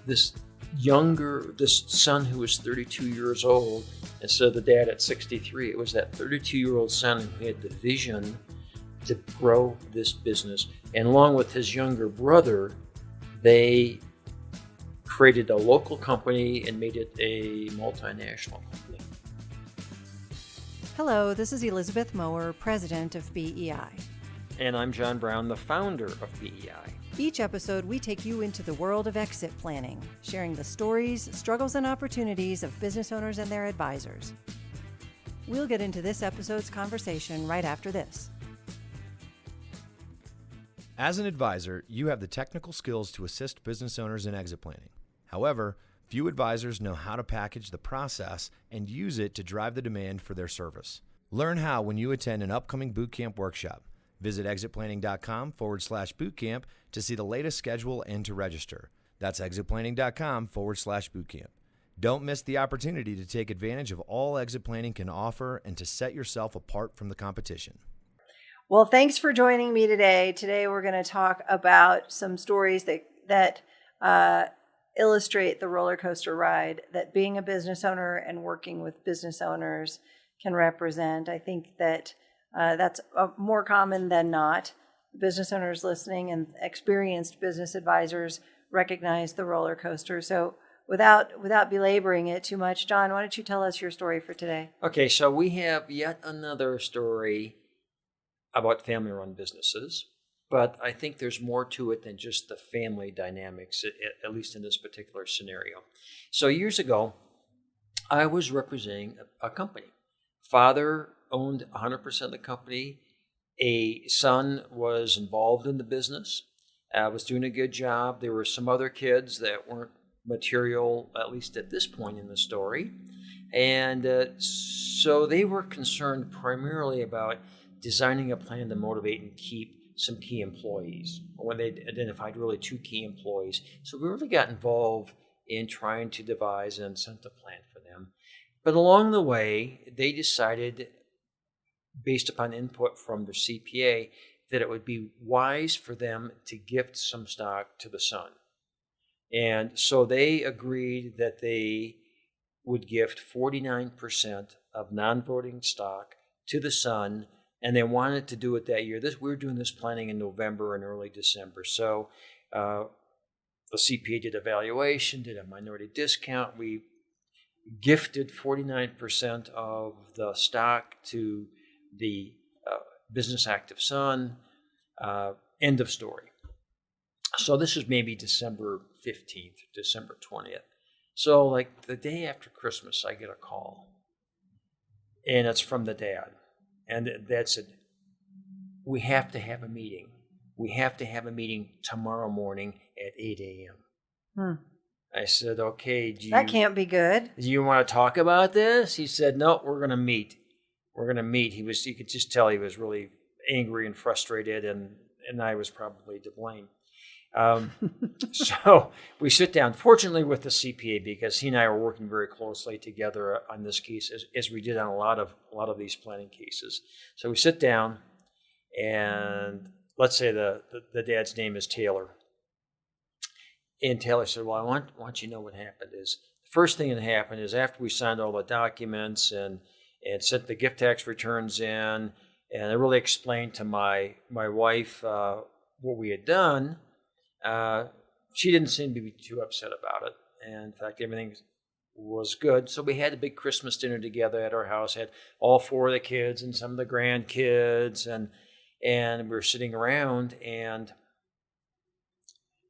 this son who was 32 years old, instead of the dad at 63, it was that 32-year-old son who had the vision to grow this business. And along with his younger brother, they created a local company and made it a multinational company. Hello, this is Elizabeth Mower, president of BEI. And I'm John Brown, the founder of BEI. Each episode, we take you into the world of exit planning, sharing the stories, struggles, and opportunities of business owners and their advisors. We'll get into this episode's conversation right after this. As an advisor, you have the technical skills to assist business owners in exit planning. However, few advisors know how to package the process and use it to drive the demand for their service. Learn how when you attend an upcoming bootcamp workshop. Visit exitplanning.com/bootcamp to see the latest schedule and to register. That's exitplanning.com/bootcamp. Don't miss the opportunity to take advantage of all exit planning can offer and to set yourself apart from the competition. Well, thanks for joining me today. Today we're going to talk about some stories that illustrate the roller coaster ride that being a business owner and working with business owners can represent. I think that that's more common than not. Business owners listening and experienced business advisors recognize the roller coaster. So without belaboring it too much, John, why don't you tell us your story for today? Okay, so we have yet another story about family-run businesses, but I think there's more to it than just the family dynamics, at least in this particular scenario. So years ago, I was representing a company. Father owned 100% of the company. A son was involved in the business, was doing a good job. There were some other kids that weren't material, at least at this point in the story. And so they were concerned primarily about designing a plan to motivate and keep some key employees, when they identified really two key employees. So we really got involved in trying to devise an incentive plan for them. But along the way, they decided, based upon input from their CPA, that it would be wise for them to gift some stock to the son. And so they agreed that they would gift 49% of non-voting stock to the son, and they wanted to do it that year. We were doing this planning in November and early December. So the CPA did a valuation, did a minority discount. We gifted 49% of the stock to the business active son. End of story. So this is maybe December 15th, December 20th. So like the day after Christmas, I get a call. And it's from the dad. And the dad said, we have to have a meeting. We have to have a meeting tomorrow morning at 8 a.m. I said, okay. That can't be good. Do you want to talk about this? He said, no, we're going to meet. We're going to meet. You could just tell he was really angry and frustrated, and I was probably to blame. So we sit down, fortunately with the CPA, because he and I are working very closely together on this case, as we did on a lot of these planning cases. So we sit down, and let's say the dad's name is Taylor. And Taylor said, well, I want you to know what happened is, the first thing that happened is after we signed all the documents and sent the gift tax returns in, and I really explained to my wife what we had done, she didn't seem to be too upset about it. And in fact, everything was good. So we had a big Christmas dinner together at our house, had all four of the kids and some of the grandkids, and we were sitting around, and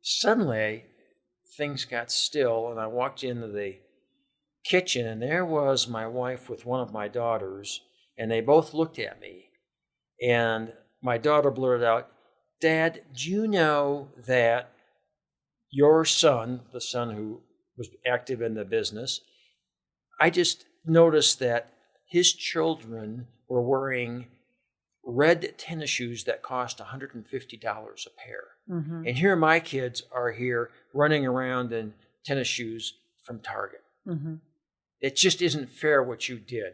suddenly things got still, and I walked into the kitchen, and there was my wife with one of my daughters, and they both looked at me, and my daughter blurted out, Dad, do you know that your son, the son who was active in the business, I just noticed that his children were wearing red tennis shoes that cost $150 a pair. Mm-hmm. And here my kids are here running around in tennis shoes from Target. Mm-hmm. It just isn't fair what you did.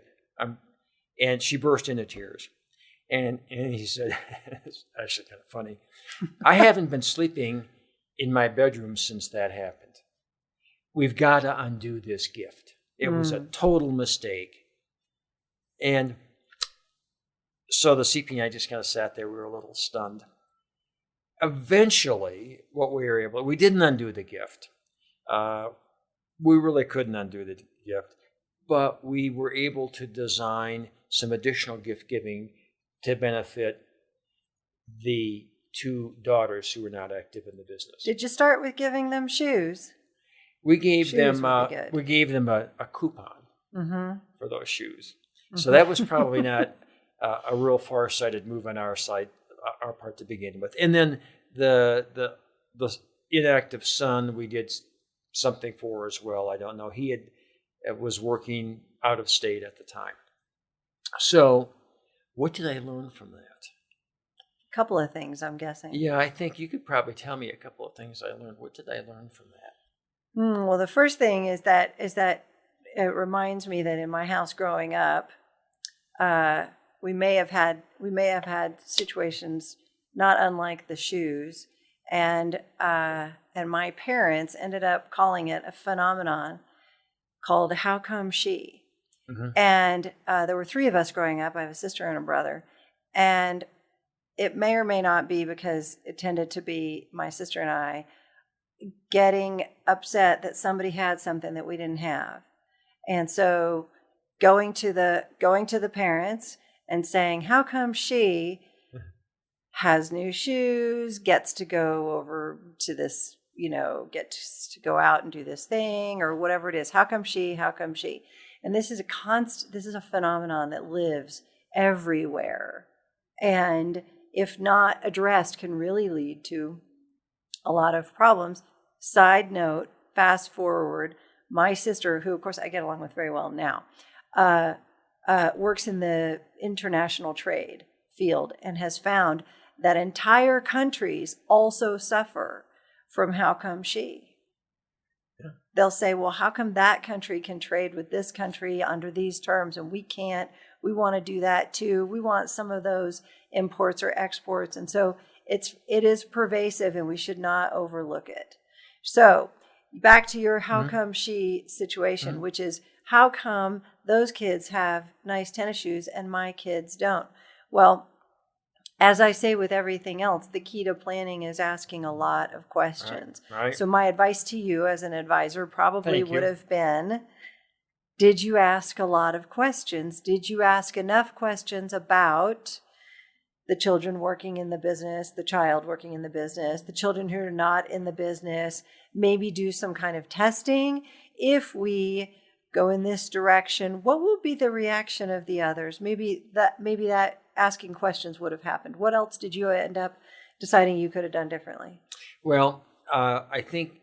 And she burst into tears. And he said, it's actually kind of funny, I haven't been sleeping in my bedroom since that happened. we've got to undo this gift. It was a total mistake. And so the CP and I just kind of sat there. We were a little stunned. Eventually, we didn't undo the gift. We really couldn't undo the gift, but we were able to design some additional gift giving to benefit the two daughters who were not active in the business. Did you start with giving them shoes? We gave Shoes them would be good. we gave them a coupon for those shoes. So that was probably not a real far-sighted move on our part to begin with. And then the inactive son, we did something for as well. I don't know. He was working out of state at the time. So what did I learn from that? A couple of things, I'm guessing. Yeah, I think you could probably tell me a couple of things I learned. What did I learn from that? Well, the first thing is that it reminds me that in my house growing up, we may have had situations not unlike the shoes, and my parents ended up calling it a phenomenon called "How come she?" And there were three of us growing up. I have a sister and a brother, and it may or may not be because it tended to be my sister and I getting upset that somebody had something that we didn't have. And so going to the parents and saying, how come she has new shoes, gets to go over to this, gets to go out and do this thing or whatever it is. How come she? And this is a phenomenon that lives everywhere. And if not addressed, can really lead to a lot of problems. Side note, fast forward, my sister, who of course I get along with very well now, works in the international trade field and has found that entire countries also suffer from how come she. Yeah. They'll say, well, how come that country can trade with this country under these terms and we can't? We want to do that too. We want some of those imports or exports. And so it is pervasive and we should not overlook it. So back to your how come she situation, which is how come those kids have nice tennis shoes and my kids don't? Well, as I say with everything else, the key to planning is asking a lot of questions. Right. So my advice to you as an advisor probably would have been, did you ask a lot of questions? Did you ask enough questions about the children working in the business, the child working in the business, the children who are not in the business? Maybe do some kind of testing. If we go in this direction, what will be the reaction of the others? Maybe that asking questions would have happened. What else did you end up deciding you could have done differently? Well, I think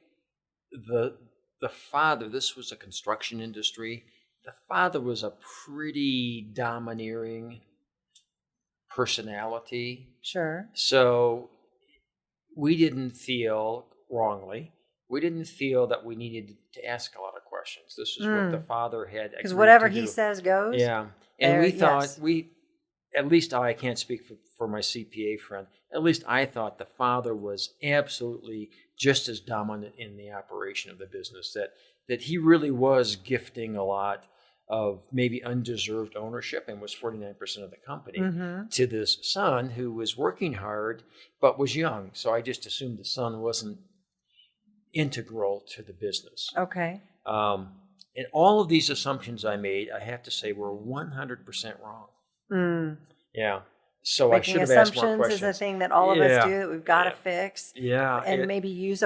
the father, this was a construction industry. The father was a pretty domineering personality. Sure. So we didn't feel wrongly. We didn't feel that we needed to ask a lot of questions. This is what the father had. Because whatever he says goes. Yeah. And we thought, at least I can't speak for my CPA friend, at least I thought the father was absolutely just as dominant in the operation of the business, that he really was gifting a lot of maybe undeserved ownership and was 49% of the company to this son who was working hard but was young. So I just assumed the son wasn't integral to the business. Okay. And all of these assumptions I made, I have to say, were 100% wrong. Yeah. So Making I should have asked more questions. assumptions is a thing that all of us do that we've got to fix. Yeah. And maybe use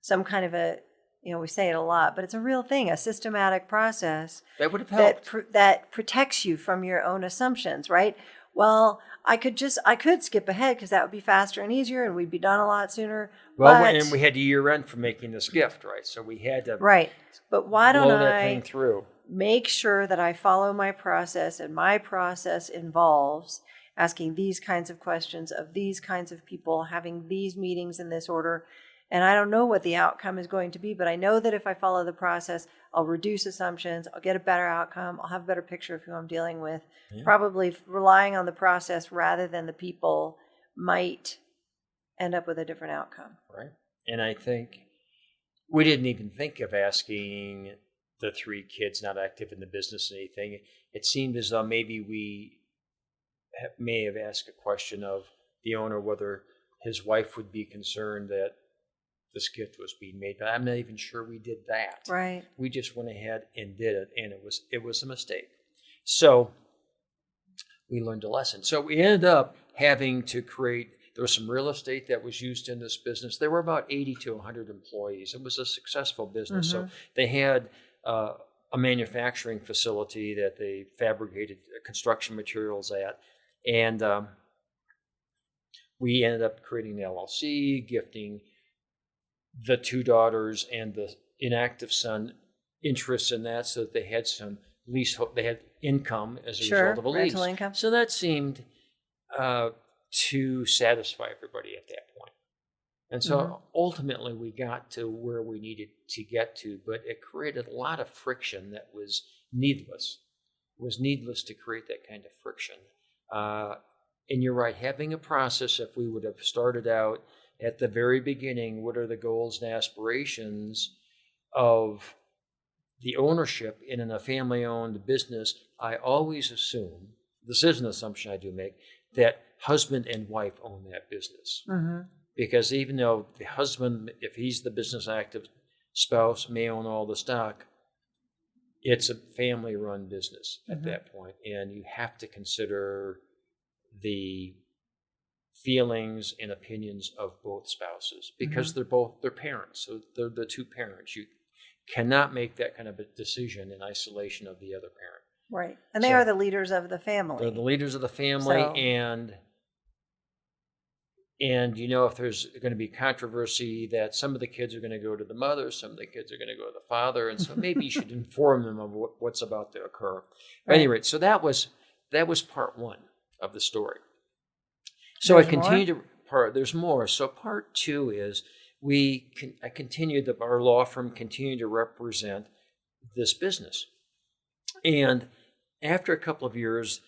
some kind of a, we say it a lot, but it's a real thing, a systematic process that would have helped. That protects you from your own assumptions, right? Well, I could skip ahead because that would be faster and easier and we'd be done a lot sooner. Well, and we had a year end for making this gift, right? So we had to But why don't blow that thing through. Make sure that I follow my process, and my process involves asking these kinds of questions of these kinds of people, having these meetings in this order. And I don't know what the outcome is going to be, but I know that if I follow the process, I'll reduce assumptions, I'll get a better outcome, I'll have a better picture of who I'm dealing with. Probably relying on the process rather than the people might end up with a different outcome. Right. And I think we didn't even think of asking the 3 kids not active in the business anything. It seemed as though maybe we may have asked a question of the owner whether his wife would be concerned that this gift was being made, but I'm not even sure we did that. Right. We just went ahead and did it, and it was a mistake. So we learned a lesson. So we ended up having to create. There was some real estate that was used in this business. There were about 80 to 100 employees. It was a successful business. So they had a manufacturing facility that they fabricated construction materials at, and we ended up creating an LLC, gifting the 2 daughters and the inactive son interest in that, so that they had some lease. They had income as a result of a lease. Rental income. So that seemed to satisfy everybody at that point. And so ultimately we got to where we needed to get to, but it created a lot of friction that was needless. It was needless to create that kind of friction. And you're right, having a process, if we would have started out at the very beginning, what are the goals and aspirations of the ownership in a family-owned business, I always assume, this is an assumption I do make, that husband and wife own that business. Because even though the husband, if he's the business active spouse, may own all the stock, it's a family-run business at that point, and you have to consider the feelings and opinions of both spouses, because they're parents, so they're the 2 parents. You cannot make that kind of a decision in isolation of the other parent. Right. And they are the leaders of the family. They're the leaders of the family, So- and you know, if there's going to be controversy, that some of the kids are going to go to the mother, some of the kids are going to go to the father, and so maybe you should inform them of what's about to occur. At any rate, so that was part 1 of the story. So There's I continued there's more. So part 2 is our law firm continued to represent this business. And after a couple of years,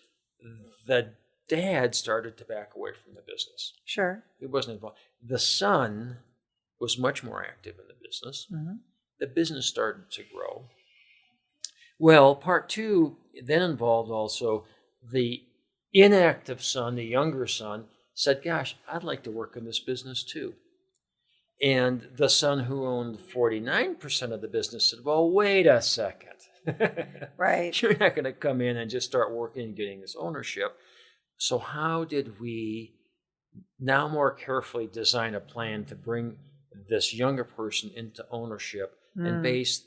the dad started to back away from the business. Sure. He wasn't involved. The son was much more active in the business. The business started to grow. Well, part 2 then involved also the inactive son, the younger son, said, gosh, I'd like to work in this business too. And the son who owned 49% of the business said, well, wait a second. Right. You're not going to come in and just start working and getting this ownership. So how did we now more carefully design a plan to bring this younger person into ownership and base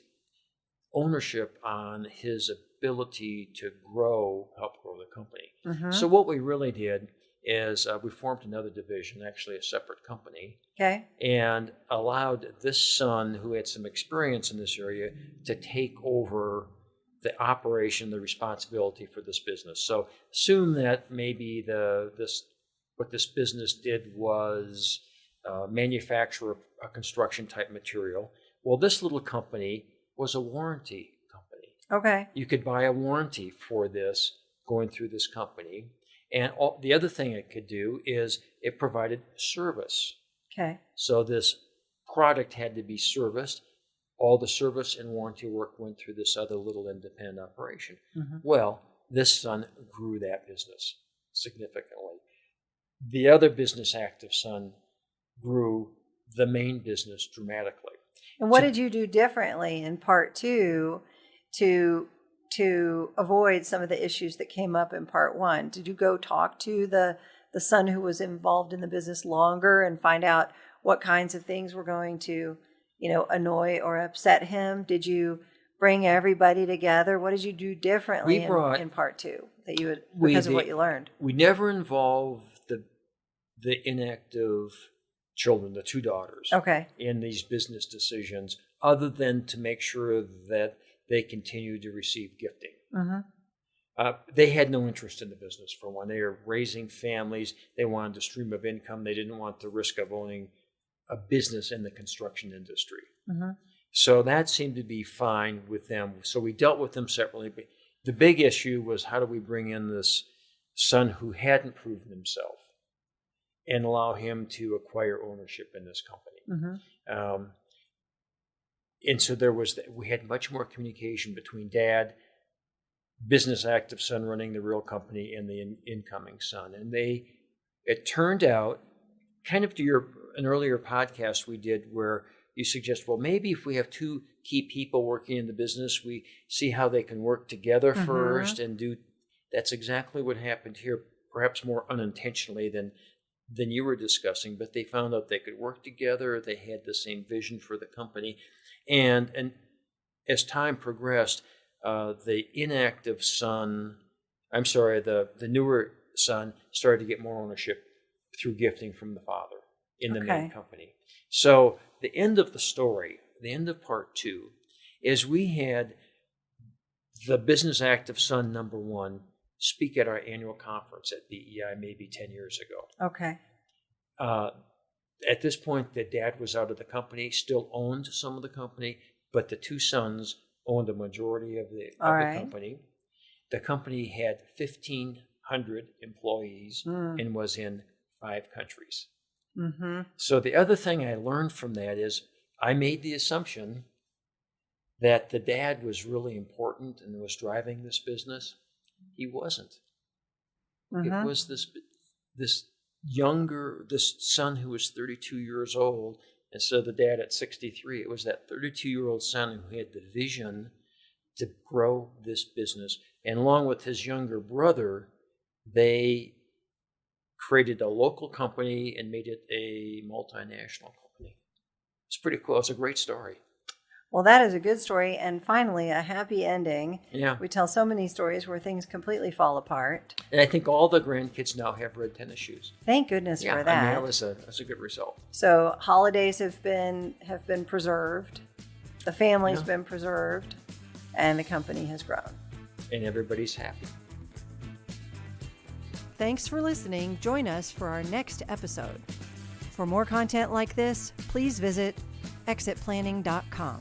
ownership on his ability to help grow the company? So what we really did is we formed another division, actually a separate company, and allowed this son who had some experience in this area to take over the operation, the responsibility for this business. So assume that maybe what this business did was manufacture a construction type material. Well, this little company was a warranty company. Okay. You could buy a warranty for this going through this company. And the other thing it could do is it provided service. Okay. So this product had to be serviced. All the service and warranty work went through this other little independent operation. Well, this son grew that business significantly. The other business active son grew the main business dramatically. And what did you do differently in part 2 to avoid some of the issues that came up in part 1? Did you go talk to the son who was involved in the business longer and find out what kinds of things were going to, annoy or upset him? Did you bring everybody together? What did you do differently in part 2 that you would, because of what you learned? We never involved the inactive children, the 2 daughters, in these business decisions, other than to make sure that they continue to receive gifting. They had no interest in the business, for one. They were raising families. They wanted a stream of income. They didn't want the risk of owning a business in the construction industry. So that seemed to be fine with them. So we dealt with them separately. But the big issue was, how do we bring in this son who hadn't proven himself and allow him to acquire ownership in this company? And so we had much more communication between Dad, business active son running the real company, and the incoming son. And it turned out, kind of to an earlier podcast we did where you suggest, well, maybe if we have two key people working in the business, we see how they can work together first and do. That's exactly what happened here, perhaps more unintentionally than you were discussing, but they found out they could work together. They had the same vision for the company. And as time progressed, the inactive son, the newer son started to get more ownership through gifting from the father in the main company. So the end of the story, the end of part 2, is we had the business active son number 1 speak at our annual conference at BEI maybe 10 years ago. Okay. At this point, the dad was out of the company, still owned some of the company, but the two sons owned a majority of the company. The company had 1,500 employees and was in 5 countries. Mm-hmm. So the other thing I learned from that is I made the assumption that the dad was really important and was driving this business. He wasn't. It was this son who was 32 years old instead of the dad at 63. It was that 32-year-old son who had the vision to grow this business. And along with his younger brother, they created a local company and made it a multinational company. It's pretty cool. It's a great story. Well, that is a good story. And finally, a happy ending. Yeah. We tell so many stories where things completely fall apart. And I think all the grandkids now have red tennis shoes. Thank goodness for that. I mean, that's a good result. So holidays have been preserved. The family's been preserved. And the company has grown. And everybody's happy. Thanks for listening. Join us for our next episode. For more content like this, please visit exitplanning.com.